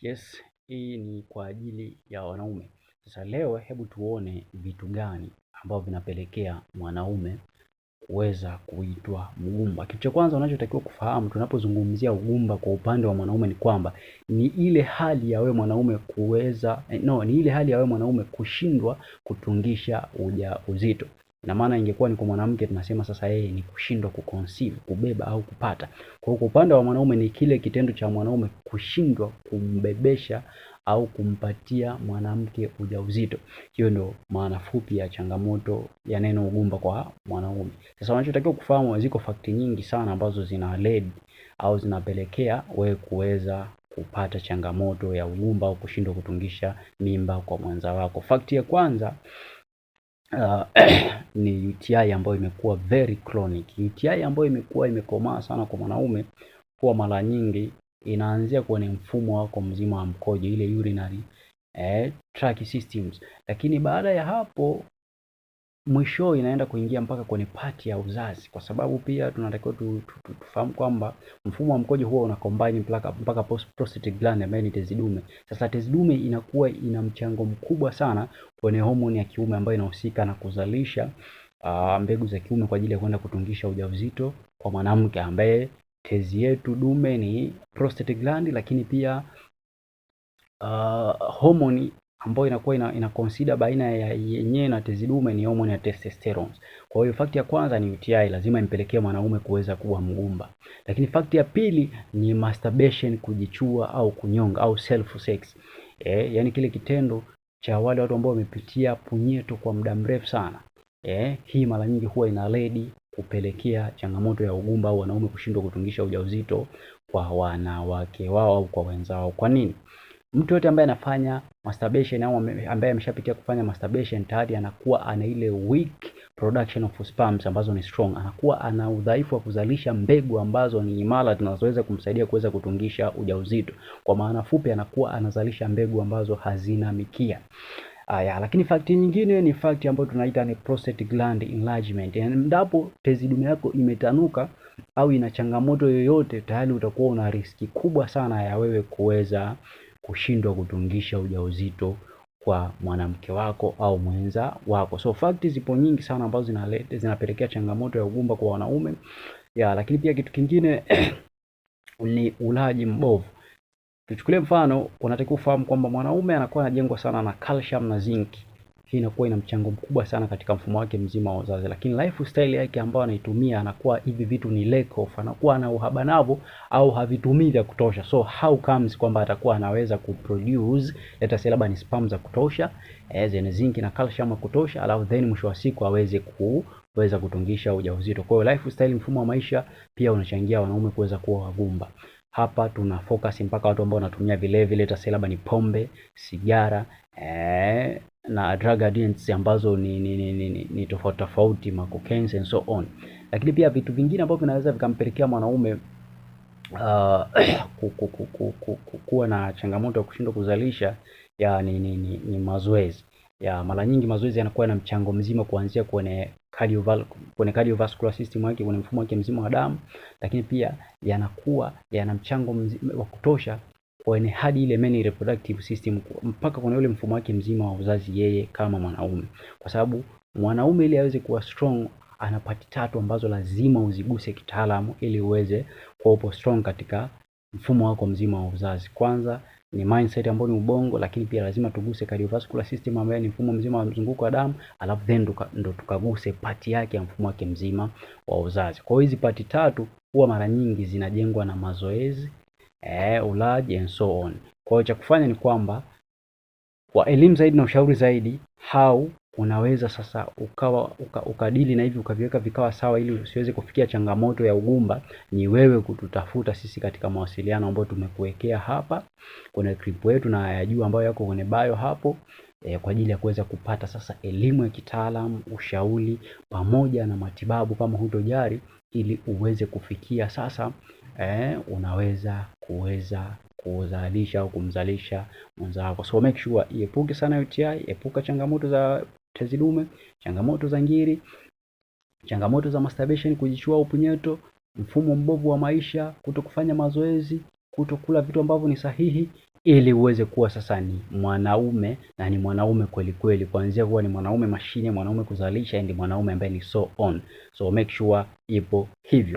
Yes, hii ni kwa ajili ya wanaume. Sasa leo hebu tuone vitu gani ambavyo vinapelekea mwanaume kuweza kuitwa mgumba. Kitu cha kwanza unachotakiwa kufahamu tunapozungumzia ugumba kwa upande wa mwanaume ni kwamba ni ile hali ya wewe mwanaume kushindwa kutungisha ujauzito. Na maana ingekuwa ni kwa mwanamke tunasema sasa yeye ni kushindwa kuconceive, kubeba au kupata. Kwa upande wa mwanaume ni kile kitendo cha mwanaume kushindwa kumbebesha au kumpatia mwanamke ujauzito. Hiyo ndio maana fupi ya changamoto ya neno ugumba kwa mwanaume. Sasa unachotakiwa kufahamu, ziko fakti nyingi sana ambazo zina lead au zinapelekea wewe kuweza kupata changamoto ya ugumba au kushindwa kutungisha mimba kwa mwenza wako. Fakti ya kwanza ni UTI ambayo imekuwa very chronic. UTI ambayo imekuwa imekomaa sana kwa mwanaume kwa mara nyingi inaanzia kwenye mfumo wako mzima wa mkojo, ile urinary tract systems, lakini baada ya hapo mwisho inaenda kuingia mpaka kwenye pati ya uzazi, kwa sababu pia tunatakiwa tufahamu kwamba mfumo wa mkojo huwa una combine mpaka prostate gland ambayo ni tezi dume. Sasa tezi dume inakuwa ina mchango mkubwa sana kwenye homoni ya kiume ambayo inahusika na kuzalisha mbegu za kiume kwa ajili ya kwenda kutungisha ujauzito kwa mwanamke, ambaye tezi yetu dume ni prostate gland, lakini pia homoni ambayo inakuwa ina consider baina ya yenyewe na tezi dume ni homoni ya testosterone. Kwa hiyo fakti ya kwanza ni UTI, lazima impelekee mwanaume kuweza kuwa mgumba. Lakini fakti ya pili ni masturbation, kujichua au kunyonga au self sex. Yani kile kitendo cha wale watu ambao wamepitia punyeto kwa muda mrefu sana. Hii mara nyingi huwa ina lead kupelekea changamoto ya ugumba au wanaume kushindwa kutungisha ujauzito kwa wanawake wao au kwa wenzao. Kwa nini? Mtu yote ambaye anafanya masturbation au ambaye ameshapitia kufanya masturbation tayari anakuwa ana ile weak production of sperms ambazo ni strong. Anakuwa ana udhaifu wa kuzalisha mbegu ambazo ni imara zinazoweza kumsaidia kuweza kutungisha ujauzito. Kwa maana fupi, anakuwa anazalisha mbegu ambazo hazina mikia. Lakini fakti nyingine ni fakti ambayo tunaita ni prostate gland enlargement. Endapo tezi dume yako imetanuka au ina changamoto yoyote, tayari utakuwa una riski kubwa sana ya wewe kuweza kushindwa kutungisha ujauzito kwa mwanamke wako au mwenza wako. So fakti zipo nyingi sana ambazo zinapelekea changamoto ya ugumba kwa wanaume. Lakini pia kitu kingine ni ulaji mbovu. Tuchukulie mfano, unatakiwa ufahamu kwamba mwanaume anakuwa anajengwa sana na calcium na zinc. Hii inakuwa ina mchango mkubwa sana katika mfumo wake mzima wa uzazi, lakini lifestyle yake ambayo anaitumia anakuwa hivi vitu ni lack of, anakuwa na uhaba navyo au havitumii vya kutosha. So how comes kwamba atakuwa anaweza kuproduce let us say labda ni sperm za kutosha, zenye zinc na calcium ya kutosha, alafu then mwisho wa siku aweze kuweza kutungisha ujauzito. Kwa hiyo lifestyle, mfumo wa maisha pia unachangia wanaume kuweza kuwa wagumba. Hapa tuna focus mpaka watu ambao wanatumia vile let labda ni pombe, sigara, na drug addicts ambazo ni tofauti, cocaine and so on. Lakini pia vitu vingine ambavyo vinaweza vikampelekea mwanaume kuwa na changamoto ya kushindwa kuzalisha ni mazoezi. Mara nyingi mazoezi yanakuwa na mchango mzima kuanzia kwenye cardiovascular system yake, kwenye mfumo wake mzima wa damu, lakini pia yanakuwa yana mchango wa kutosha kwenye hadi ile main reproductive system, mpaka kwenye ule mfumo wake mzima wa uzazi yeye kama mwanaume. Kwa sababu mwanaume ili aweze kuwa strong ana pati tatu ambazo lazima uziguse kitaalamu ili uweze kuwa upo strong katika mfumo wako mzima wa uzazi. Kwanza ni mindset ambayo ni ubongo, lakini pia lazima tuguse cardiovascular system ambayo ni mfumo mzima wa mzunguko wa damu, alafu then ndo tukaguse pati yake ya mfumo wake mzima wa uzazi. Kwa hiyo hizi pati tatu huwa mara nyingi zinajengwa na mazoezi, ulaji and so on. Kwa hiyo cha kufanya ni kwamba kwa elimu zaidi na ushauri zaidi how unaweza sasa ukadili na hivi ukaviweka vikawa sawa ili usiweze kufikia changamoto ya ugumba, ni wewe kututafuta sisi katika mawasiliano ambayo tumekuwekea hapa kwenye clip yetu na ya juu ambayo yako kwenye bio hapo, kwa ajili ya kuweza kupata sasa elimu ya kitaalamu, ushauri pamoja na matibabu kama hutojari, ili uweze kufikia sasa unaweza kuzalisha au kumzalisha mwenza wako. So make sure iepuke sana UTI, epuka changamoto za tezi dume, changamoto za ngiri, changamoto za masturbation, kujichua upunyeto, mfumo mbovu wa maisha, kutokufanya mazoezi, kutokula vitu ambavyo ni sahihi, ili uweze kuwa sasa ni mwanaume, na ni mwanaume kweli kweli, kuanzia kuwa ni mwanaume mashine, mwanaume kuzalisha, ndi mwanaume ambaye ni so on. So make sure ipo hivyo.